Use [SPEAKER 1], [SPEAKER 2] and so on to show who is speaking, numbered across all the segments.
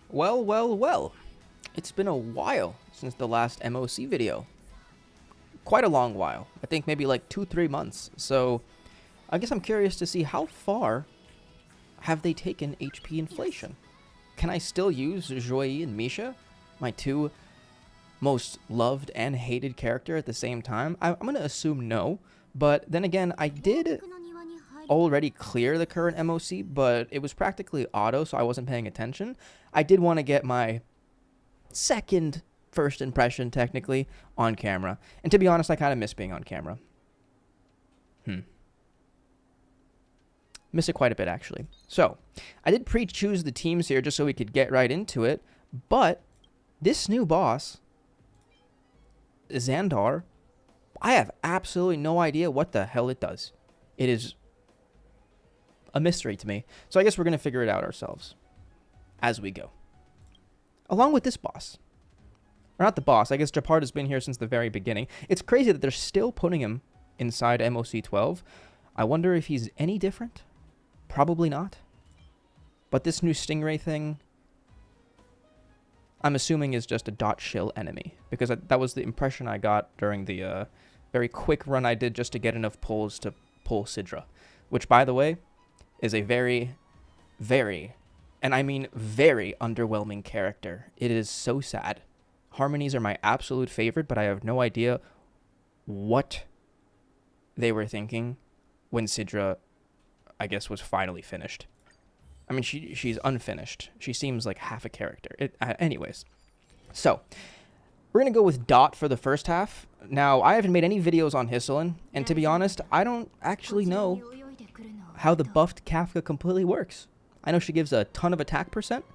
[SPEAKER 1] Well, well, well. It's been a while since the last MOC video. Quite a long while. I think maybe like 2-3 months. So I guess I'm curious to see how far have they taken HP inflation. Can I still use Joy and Misha, my two most loved and hated character at the same time? I'm going to assume no. But then again, I did already clear the current MOC, but it was practically auto, so I wasn't paying attention. I did want to get my second first impression, technically, on camera. And to be honest, I kind of miss being on camera. Miss it quite a bit, actually. So, I did pre-choose the teams here just so we could get right into it, but this new boss, Xandar, I have absolutely no idea what the hell it does. It is a mystery to me. So I guess we're going to figure it out ourselves as we go. Along with this boss. Or not the boss. I guess Japard has been here since the very beginning. It's crazy that they're still putting him inside MOC 12. I wonder if he's any different. Probably not. But this new Stingray thing, I'm assuming is just a dot shill enemy. Because that was the impression I got during the very quick run I did just to get enough pulls to pull Sidra. Which, by the way, is a very, very, and I mean very underwhelming character. It is so sad. Harmonies are my absolute favorite, but I have no idea what they were thinking when Sidra, I guess, was finally finished. I mean, she's unfinished. She seems like half a character. Anyways, so we're going to go with Dot for the first half. Now, I haven't made any videos on Hisselin, and to be honest, I don't actually know how the buffed Kafka completely works. I know she gives a ton of attack percent.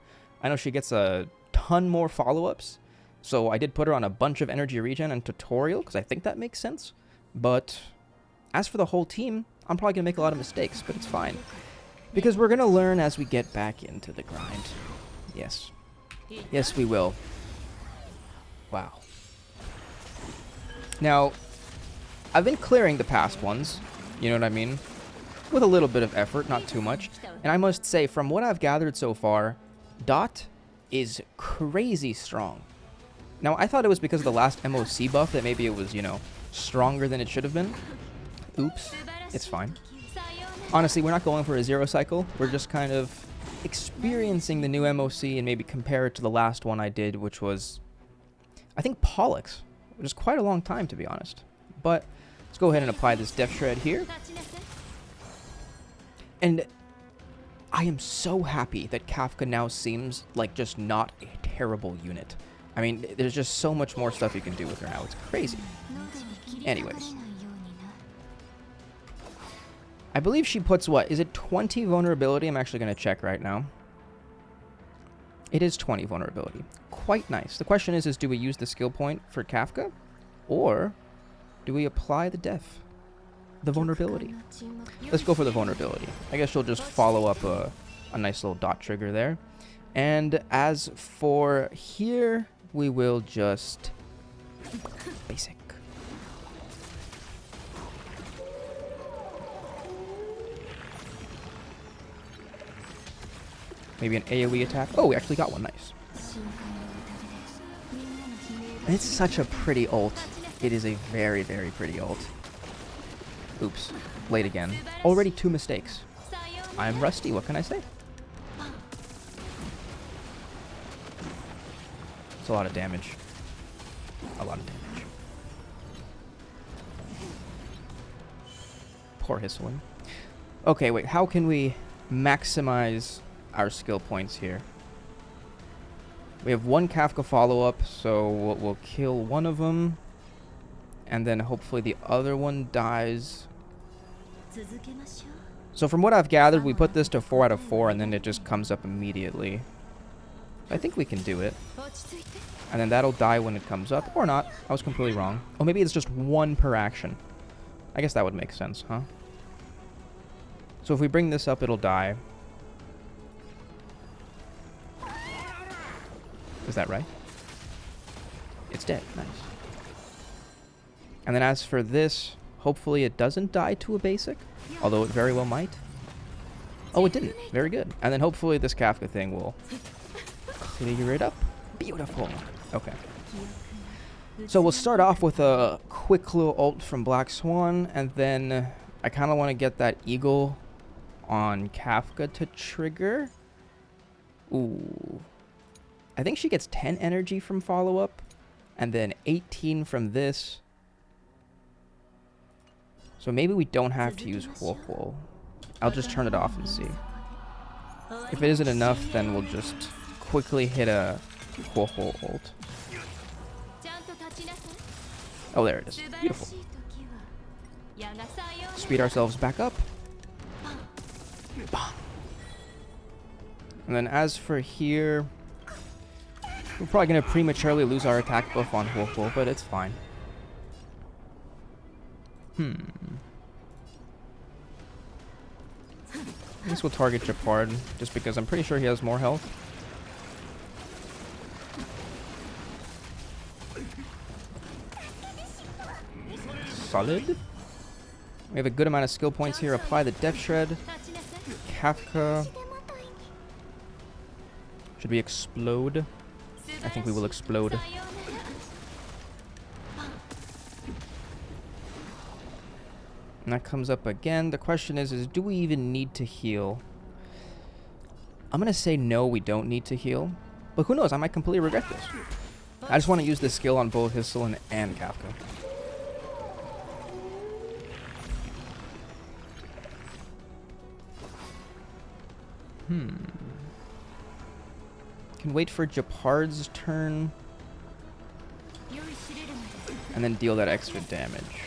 [SPEAKER 1] I know she gets a ton more follow-ups. So I did put her on a bunch of energy regen and tutorial, because I think that makes sense. But as for the whole team, I'm probably going to make a lot of mistakes, but it's fine. Because we're going to learn as we get back into the grind. Yes. Yes, we will. Wow. Now, I've been clearing the past ones. You know what I mean? With a little bit of effort, not too much. And I must say, from what I've gathered so far, Dot is crazy strong. Now, I thought it was because of the last MOC buff that maybe it was, you know, stronger than it should have been. Oops. It's fine. Honestly, we're not going for a zero cycle. We're just kind of experiencing the new MOC and maybe compare it to the last one I did, which was, I think, Pollux, which is quite a long time, to be honest. But let's go ahead and apply this Death Shred here. And I am so happy that Kafka now seems like just not a terrible unit. I mean, there's just so much more stuff you can do with her now. It's crazy. Anyways. I believe she puts, what? Is it 20 vulnerability? I'm actually going to check right now. It is 20 vulnerability. Quite nice. The question is do we use the skill point for Kafka? Or do we apply the death? The vulnerability. Let's go for the vulnerability. I guess she'll just follow up a nice little dot trigger there. And as for here, we will just basic. Maybe an AoE attack. Oh, we actually got one. Nice. It's such a pretty ult. It is a very, very pretty ult. Oops. Late again. Already 2 mistakes. I'm rusty. What can I say? It's a lot of damage. A lot of damage. Poor Hisselin. Okay, wait. How can we maximize our skill points here? We have 1 Kafka follow-up, so we'll kill one of them. And then hopefully the other one dies. So from what I've gathered, we put this to 4 out of 4, and then it just comes up immediately. I think we can do it. And then that'll die when it comes up. Or not. I was completely wrong. Oh, maybe it's just 1 per action. I guess that would make sense, huh? So if we bring this up, it'll die. Is that right? It's dead. Nice. And then as for this, hopefully it doesn't die to a basic, although it very well might. Oh, it didn't. Very good. And then hopefully this Kafka thing will clear it up. Beautiful. Okay. So we'll start off with a quick little ult from Black Swan, and then I kind of want to get that eagle on Kafka to trigger. Ooh. I think she gets 10 energy from follow-up, and then 18 from this. So maybe we don't have to use Huohuo. I'll just turn it off and see. If it isn't enough, then we'll just quickly hit a Huohuo ult. Oh, there it is. Beautiful. Speed ourselves back up. And then as for here, we're probably going to prematurely lose our attack buff on Huohuo, but it's fine. I guess we'll target Japard, just because I'm pretty sure he has more health. Solid. We have a good amount of skill points here. Apply the Death Shred. Kafka. Should we explode? I think we will explode. And that comes up again. The question is do we even need to heal? I'm going to say no, we don't need to heal. But who knows? I might completely regret this. I just want to use this skill on both Hisselin and Kafka. Can wait for Japard's turn. And then deal that extra damage.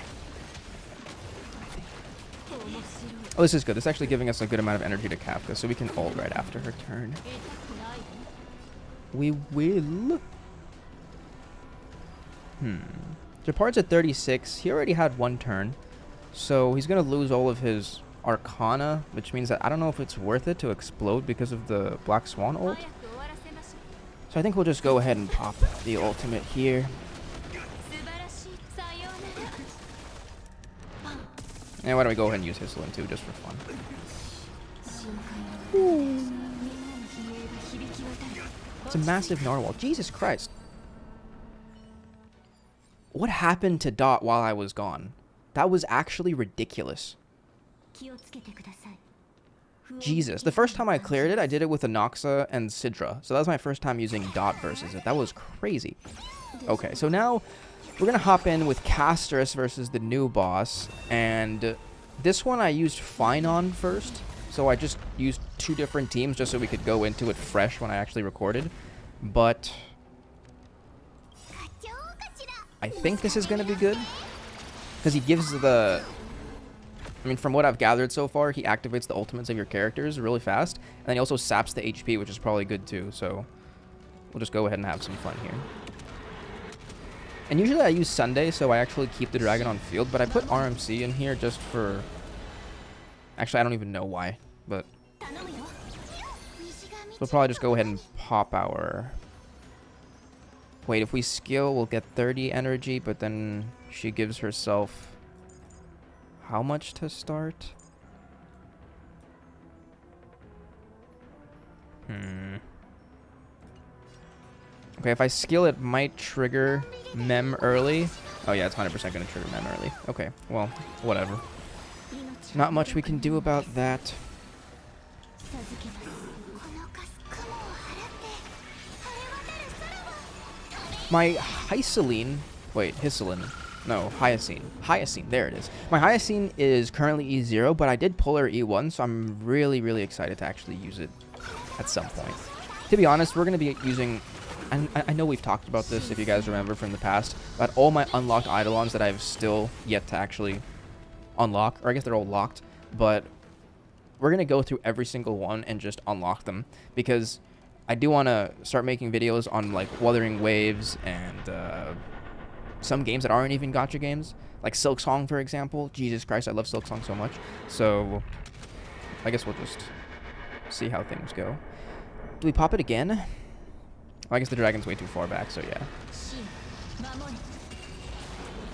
[SPEAKER 1] Oh, this is good. This is actually giving us a good amount of energy to Kafka, so we can ult right after her turn. We will. Japard's at 36. He already had one turn, so he's going to lose all of his Arcana, which means that I don't know if it's worth it to explode because of the Black Swan ult. So I think we'll just go ahead and pop the ultimate here. And why don't we go ahead and use Hisselin too, just for fun. Ooh. It's a massive narwhal. Jesus Christ. What happened to Dot while I was gone? That was actually ridiculous. Jesus. The first time I cleared it, I did it with Anoxa and Sidra. So that was my first time using Dot versus it. That was crazy. Okay, so now we're going to hop in with Castress versus the new boss. And this one I used Fine on first. So I just used two different teams just so we could go into it fresh when I actually recorded. But I think this is going to be good. Because he gives the... I mean, from what I've gathered so far, he activates the ultimates of your characters really fast. And then he also saps the HP, which is probably good too. So we'll just go ahead and have some fun here. And usually I use Sunday, so I actually keep the dragon on field. But I put RMC in here just for... Actually, I don't even know why. But we'll probably just go ahead and pop our... Wait, if we skill, we'll get 30 energy. But then she gives herself... How much to start? Okay, if I skill, it might trigger Mem early. Oh yeah, it's 100% going to trigger Mem early. Okay, well, whatever. Not much we can do about that. My Hyceline... Wait, Hisselin. No, Hyacine. Hyacine, there it is. My Hyacine is currently E0, but I did pull her E1, so I'm really, really excited to actually use it at some point. To be honest, we're going to be using... And I know we've talked about this, if you guys remember from the past, about all my unlocked Eidolons that I've still yet to actually unlock, or I guess they're all locked, but we're going to go through every single one and just unlock them, because I do want to start making videos on, like, Wuthering Waves and some games that aren't even gacha games, like Silk Song, for example. Jesus Christ, I love Silk Song so much. So I guess we'll just see how things go. Do we pop it again? Well, I guess the dragon's way too far back, so yeah.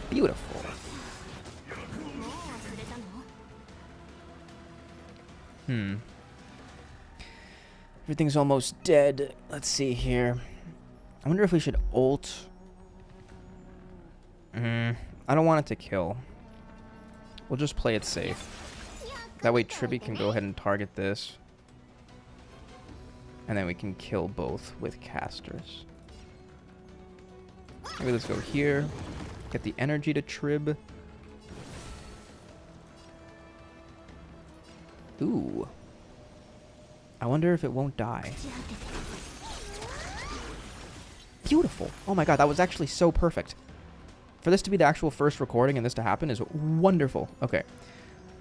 [SPEAKER 1] Beautiful. Everything's almost dead. Let's see here. I wonder if we should ult. I don't want it to kill. We'll just play it safe. That way Tribby can go ahead and target this. And then we can kill both with casters. Maybe let's go here. Get the energy to Trib. Ooh. I wonder if it won't die. Beautiful. Oh my god, that was actually so perfect. For this to be the actual first recording and this to happen is wonderful. Okay.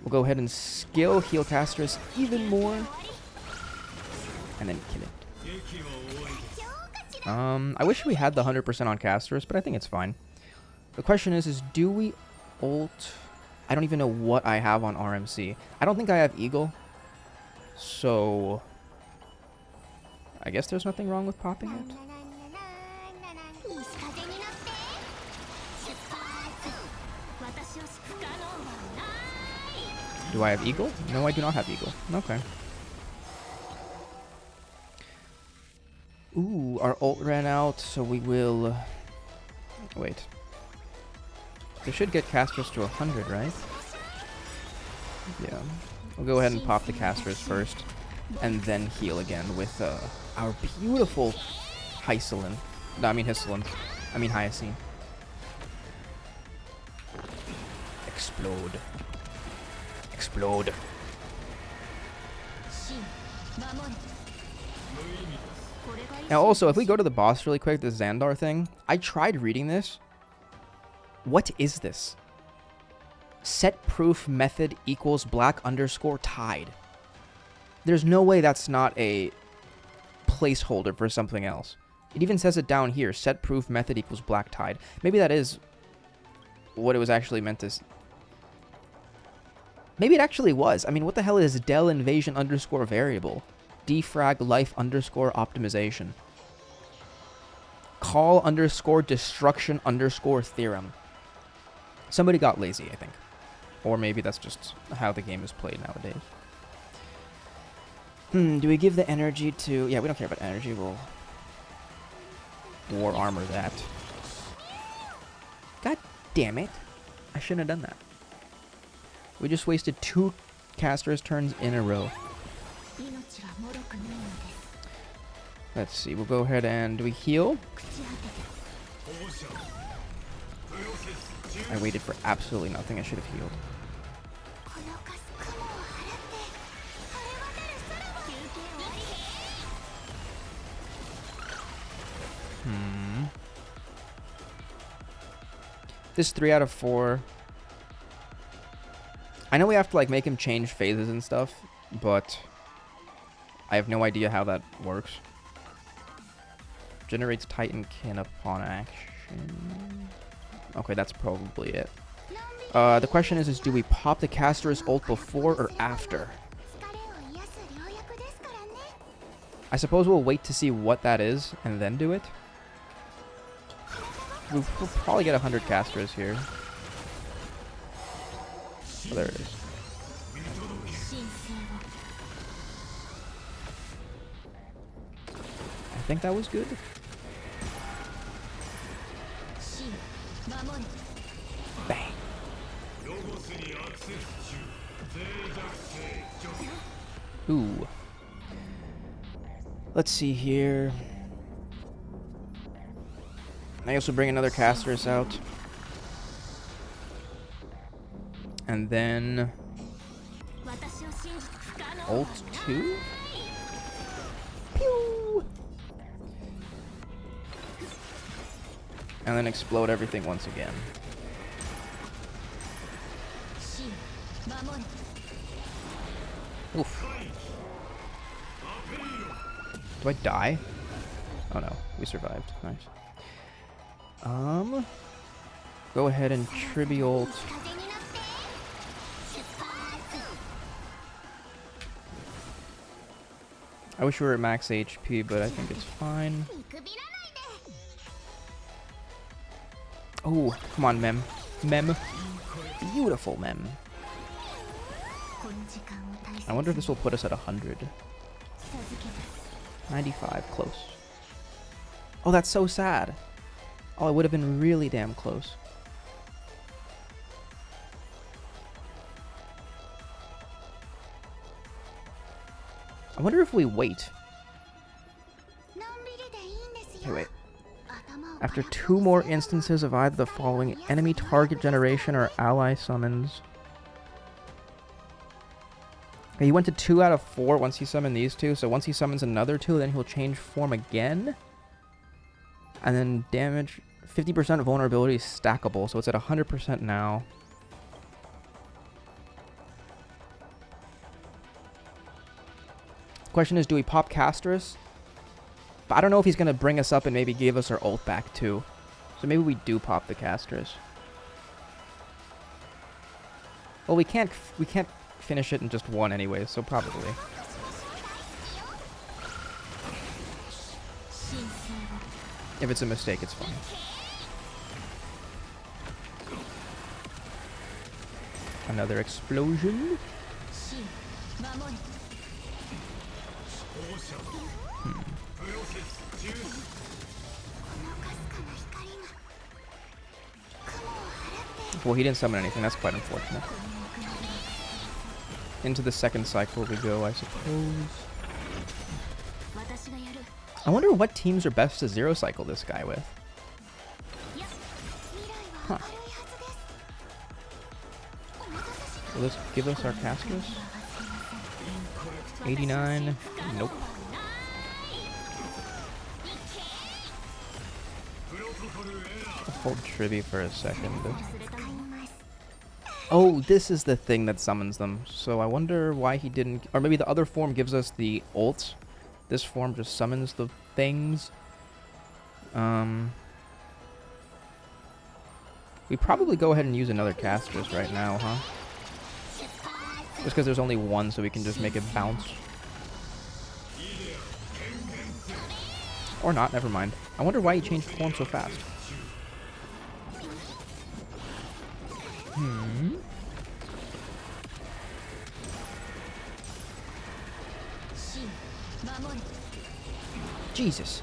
[SPEAKER 1] We'll go ahead and skill heal casters even more. And then kill it. I wish we had the 100% on casters, but I think it's fine. The question is do we ult? I don't even know what I have on RMC. I don't think I have Eagle. So I guess there's nothing wrong with popping it. Do I have Eagle? No, I do not have Eagle. Okay. Ooh, our ult ran out, so we will... Wait. They should get casters to 100, right? Yeah. We'll go ahead and pop the casters first, and then heal again with our beautiful Hysalin. No, I mean Hysalin. I mean Hyacine. Explode. Explode. Now also, if we go to the boss really quick, this Xandar thing, I tried reading this. What is this? Set proof method equals black underscore tide. There's no way that's not a placeholder for something else. It even says it down here, set proof method equals black tide. Maybe that is what it was actually meant to... Maybe it actually was. I mean, what the hell is del invasion underscore variable? Defrag life underscore optimization. Call underscore destruction underscore theorem. Somebody got lazy, I think. Or maybe that's just how the game is played nowadays. Do we give the energy to... Yeah, we don't care about energy. We'll war armor that. God damn it. I shouldn't have done that. We just wasted 2 casters turns in a row. Let's see. We'll go ahead and... Do we heal? I waited for absolutely nothing. I should have healed. This 3 out of 4. I know we have to like make him change phases and stuff, but I have no idea how that works. Generates Titan Kin upon action. Okay, that's probably it. The question is do we pop the caster's ult before or after? I suppose we'll wait to see what that is and then do it. We'll probably get 100 casters here. Oh, there it is. I think that was good. Bang. Ooh. Let's see here. I also bring another casters out. And then... ult 2? Pew! And then explode everything once again. Oof. Do I die? Oh no, we survived. Nice. Go ahead and Tribby ult. I wish we were at max HP, but I think it's fine. Oh, come on, Mem. Mem. Beautiful, Mem. I wonder if this will put us at 100. 95, close. Oh, that's so sad. Oh, it would have been really damn close. I wonder if we wait. Okay, wait. After 2 more instances of either the following enemy target generation or ally summons. Okay, he went to 2 out of 4 once he summoned these 2. So once he summons another 2, then he'll change form again. And then damage, 50% vulnerability is stackable. So it's at 100% now. Question is, do we pop Castrus? But I don't know if he's going to bring us up and maybe give us our ult back too. So maybe we do pop the Castrus. Well, we can't finish it in just 1 anyway, so probably. If it's a mistake, it's fine. Another explosion. Well, he didn't summon anything. That's quite unfortunate. Into the second cycle we go, I suppose. I wonder what teams are best to 0 cycle this guy with. Huh. Will this give us our casters? 89. Nope. I'll hold Trivy for a second. Oh, this is the thing that summons them. So I wonder why he didn't... Or maybe the other form gives us the ult. This form just summons the things. We probably go ahead and use another Castrus right now, huh? Just because there's only 1, so we can just make it bounce. Or not, never mind. I wonder why he changed form so fast. Jesus.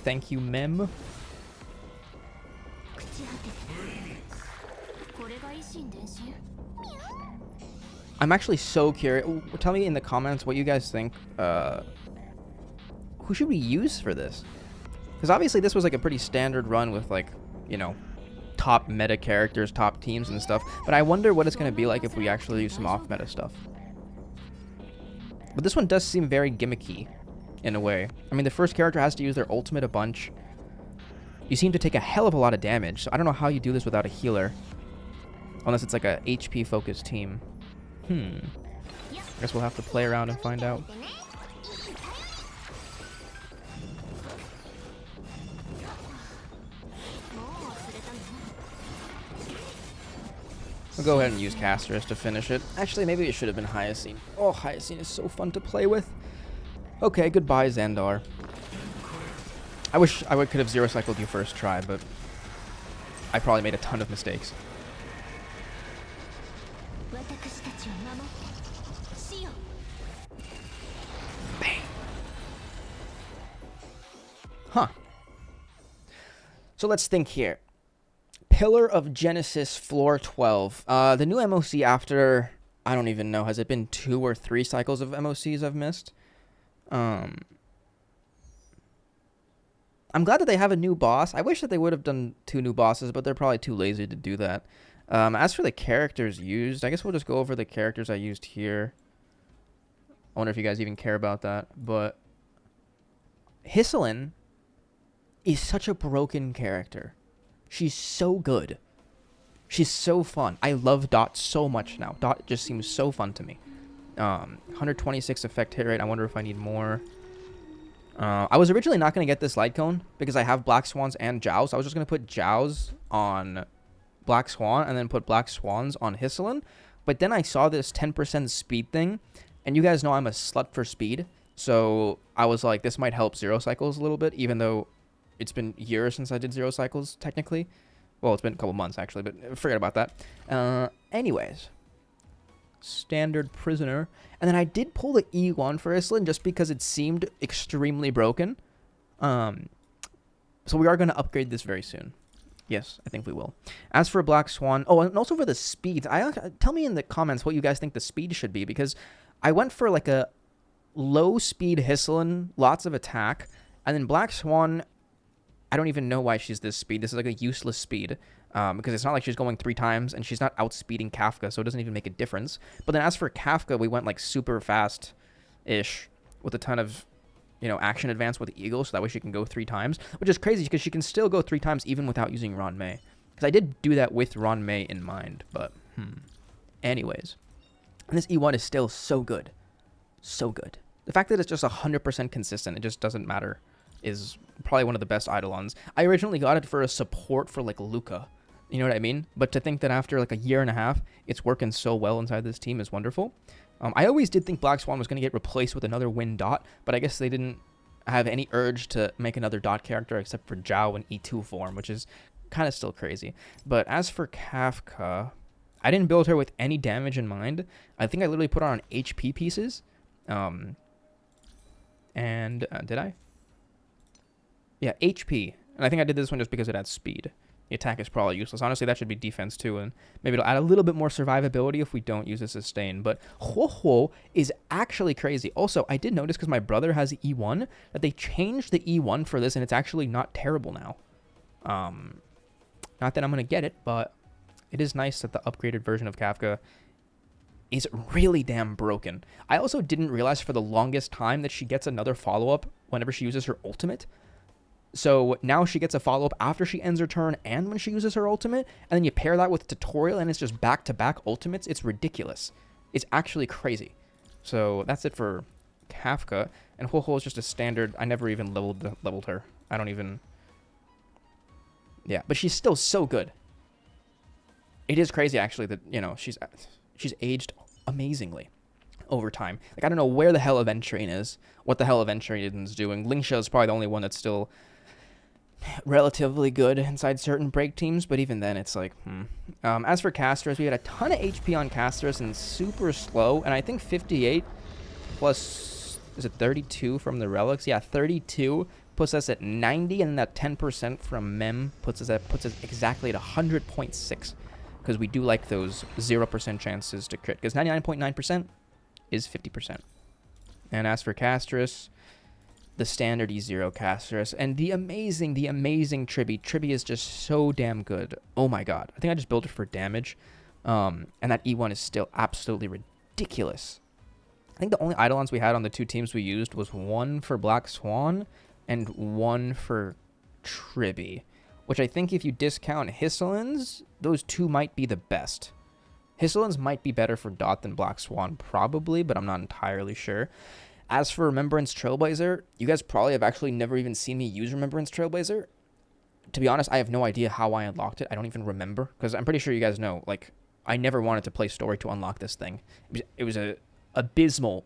[SPEAKER 1] Thank you, Mem. I'm actually so curious. Tell me in the comments what you guys think. Who should we use for this? Because obviously this was like a pretty standard run with, like, you know, top meta characters, top teams and stuff. But I wonder what it's going to be like if we actually use some off meta stuff. But this one does seem very gimmicky in a way. I mean, the first character has to use their ultimate a bunch. You seem to take a hell of a lot of damage, so I don't know how you do this without a healer. Unless it's like a HP focused team. I guess we'll have to play around and find out. We'll go ahead and use Castrus to finish it. Actually, maybe it should have been Hyacine. Oh, Hyacine is so fun to play with. Okay, goodbye, Xandar. I wish I could have 0 cycled you first try, but I probably made a ton of mistakes. Bang. Huh. So let's think here. Pillar of Genesis, floor 12. The new MOC after, I don't even know, has it been 2 or 3 cycles of MOCs I've missed? I'm glad that they have a new boss. I wish that they would have done 2 new bosses, but they're probably too lazy to do that. As for the characters used, I guess we'll just go over the characters I used here. I wonder if you guys even care about that. But Hyacine is such a broken character. She's so good. She's so fun. I love Dot so much now. Dot just seems so fun to me. 126 effect hit rate. I wonder if I need more. I was originally not going to get this light cone because I have Black Swans and Jows. I was just going to put Jows on Black Swan and then put Black Swans on Hyacine. But then I saw this 10% speed thing. And you guys know I'm a slut for speed. So I was like, this might help 0 cycles a little bit, even though it's been years since I did 0 cycles, technically. Well, it's been a couple months, actually, but forget about that. Anyways. Standard Prisoner. And then I did pull the E1 for Islin just because it seemed extremely broken. So we are going to upgrade this very soon. Yes, I think we will. As for Black Swan, oh, and also for the speeds, tell me in the comments what you guys think the speed should be, because I went for like a low speed Hisselin, lots of attack, and then Black Swan, I don't even know why she's this speed. This is like a useless speed, because it's not like she's going 3 times, and she's not outspeeding Kafka, so it doesn't even make a difference. But then as for Kafka, we went like super fast-ish with a ton of, you know, action advance with Eagle, so that way she can go 3 times, which is crazy because she can still go 3 times even without using Ron Mei. Because I did do that with Ron Mei in mind, but anyways. And this E1 is still so good. So good. The fact that it's just 100% consistent, it just doesn't matter, is probably one of the best Eidolons. I originally got it for a support for like Luca. You know what I mean? But to think that after like a year and a half, it's working so well inside this team is wonderful. I always did think Black Swan was going to get replaced with another Wind Dot, but I guess they didn't have any urge to make another Dot character except for Zhao in E2 form, which is kind of still crazy. But as for Kafka, I didn't build her with any damage in mind. I think I literally put her on HP pieces. Did I? Yeah, HP. And I think I did this one just because it had speed. The attack is probably useless. Honestly, that should be defense too, and maybe it'll add a little bit more survivability if we don't use a sustain. But Huo is actually crazy. Also, I did notice, because my brother has E1, that they changed the E1 for this, and it's actually not terrible now. Not that I'm going to get it, but it is nice that the upgraded version of Kafka is really damn broken. I also didn't realize for the longest time that she gets another follow-up whenever she uses her ultimate. So now she gets a follow-up after she ends her turn and when she uses her ultimate, and then you pair that with tutorial and it's just back-to-back ultimates. It's ridiculous. It's actually crazy. So that's it for Kafka. And Huo is just a standard. I never even leveled her. I don't even... Yeah, but she's still so good. It is crazy, actually, that, you know, she's aged amazingly over time. Like, I don't know where the hell Event Train is, what the hell Event Train is doing. Lingsha is probably the only one that's still relatively good inside certain break teams, but even then it's like, As for casters, we had a ton of HP on casters and super slow, and I think 58 plus, is it 32 from the relics? Yeah, 32 puts us at 90, and then that 10% from Mem puts us exactly at 100.6, because we do like those 0% chances to crit, because 99.9% is 50%. And as for Castris, the standard E0 Castris, and the amazing Tribby. Tribby is just so damn good. Oh my god. I think I just built it for damage. And that E1 is still absolutely ridiculous. I think the only Eidolons we had on the 2 teams we used was one for Black Swan and one for Tribby, which I think if you discount Hisselins, those 2 might be the best. Hisselins might be better for Dot than Black Swan, probably, but I'm not entirely sure. As for Remembrance Trailblazer, you guys probably have actually never even seen me use Remembrance Trailblazer. To be honest, I have no idea how I unlocked it. I don't even remember, because I'm pretty sure you guys know, like, I never wanted to play story to unlock this thing. It was a abysmal,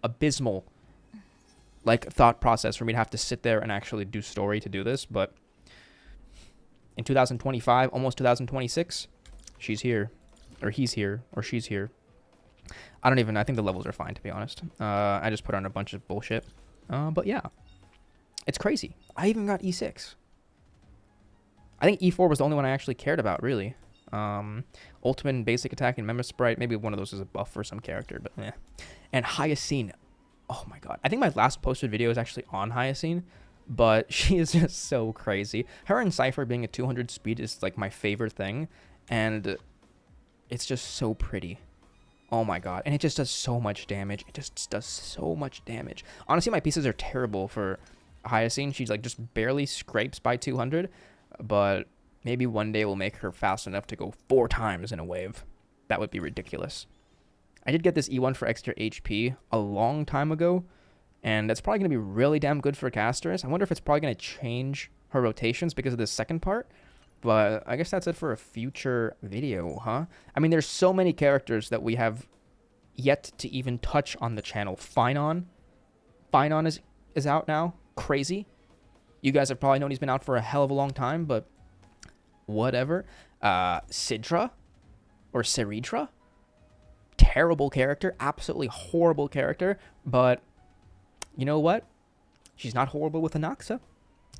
[SPEAKER 1] like, thought process for me to have to sit there and actually do story to do this, but in 2025, almost 2026, she's here. Or he's here, or she's here. I think the levels are fine, to be honest. I just put on a bunch of bullshit. But yeah, it's crazy. I even got E6. I think E4 was the only one I actually cared about, really. Ultimate and basic attack and Member Sprite. Maybe one of those is a buff for some character, but yeah. And Hyacine. Oh my god. I think my last posted video is actually on Hyacine, but she is just so crazy. Her and Cypher being at 200 speed is like my favorite thing, and it's just so pretty. Oh my god. And it just does so much damage. It just does so much damage. Honestly, my pieces are terrible for Hyacine. She's like just barely scrapes by 200, but maybe one day we'll make her fast enough to go 4 times in a wave. That would be ridiculous. I did get this E1 for extra HP a long time ago, and that's probably going to be really damn good for casters. I wonder if it's probably going to change her rotations because of this second part. But I guess that's it for a future video, huh? I mean, there's so many characters that we have yet to even touch on the channel. Finon is out now. Crazy. You guys have probably known he's been out for a hell of a long time, but whatever. Sidra or Seridra. terrible character, absolutely horrible character, but you know what? She's not horrible with Anaxa,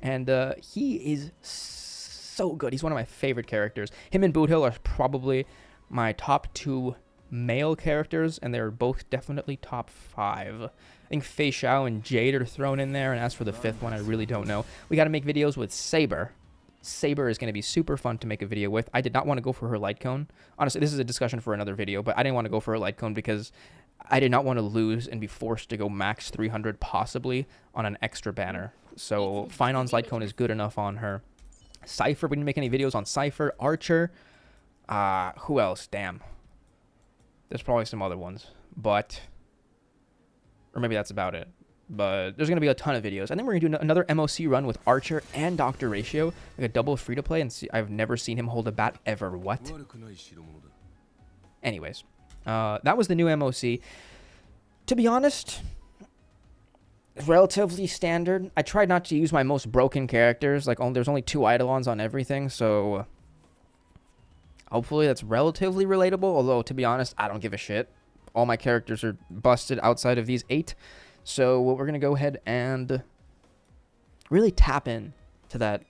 [SPEAKER 1] and he is so good. He's one of my favorite characters. Him and Boothill are probably my top 2 male characters, and they're both definitely top 5. I think Fei Xiao and Jade are thrown in there, and as for the 5th one, I really don't know. We got to make videos with Saber. Saber is going to be super fun to make a video with. I did not want to go for her light cone. Honestly, this is a discussion for another video, but I didn't want to go for her light cone because I did not want to lose and be forced to go max 300 possibly on an extra banner. So Finon's light cone is good enough on her. Cypher, we didn't make any videos on Cypher. Archer. Who else? Damn. There's probably some other ones, but... Or maybe that's about it. But there's going to be a ton of videos. I think we're going to do another MOC run with Archer and Dr. Ratio. Like a double free-to-play, and see, I've never seen him hold a bat ever. What? Anyways, that was the new MOC. To be honest, relatively standard. I tried not to use my most broken characters. Like, there's only 2 Eidolons on everything, so... Hopefully that's relatively relatable, although, to be honest, I don't give a shit. All my characters are busted outside of these 8. So we're going to go ahead and really tap in to that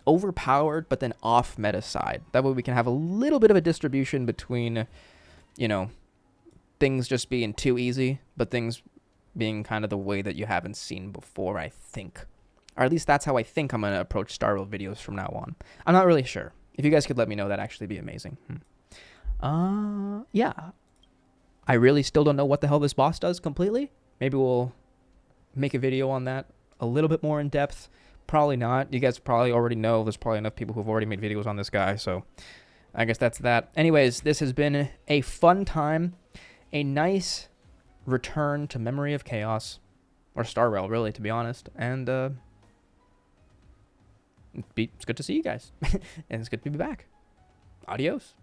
[SPEAKER 1] overpowered but then off meta side. That way we can have a little bit of a distribution between, you know, things just being too easy, but things being kind of the way that you haven't seen before, I think. Or at least that's how I think I'm going to approach Star Rail videos from now on. I'm not really sure. If you guys could let me know, that'd actually be amazing. Yeah. I really still don't know what the hell this boss does completely. Maybe we'll make a video on that a little bit more in depth. Probably not. You guys probably already know. There's probably enough people who've already made videos on this guy. So I guess that's that. Anyways, this has been a fun time. A nice return to Memory of Chaos. Or Star Rail, really, to be honest. And it's good to see you guys. And it's good to be back. Adios.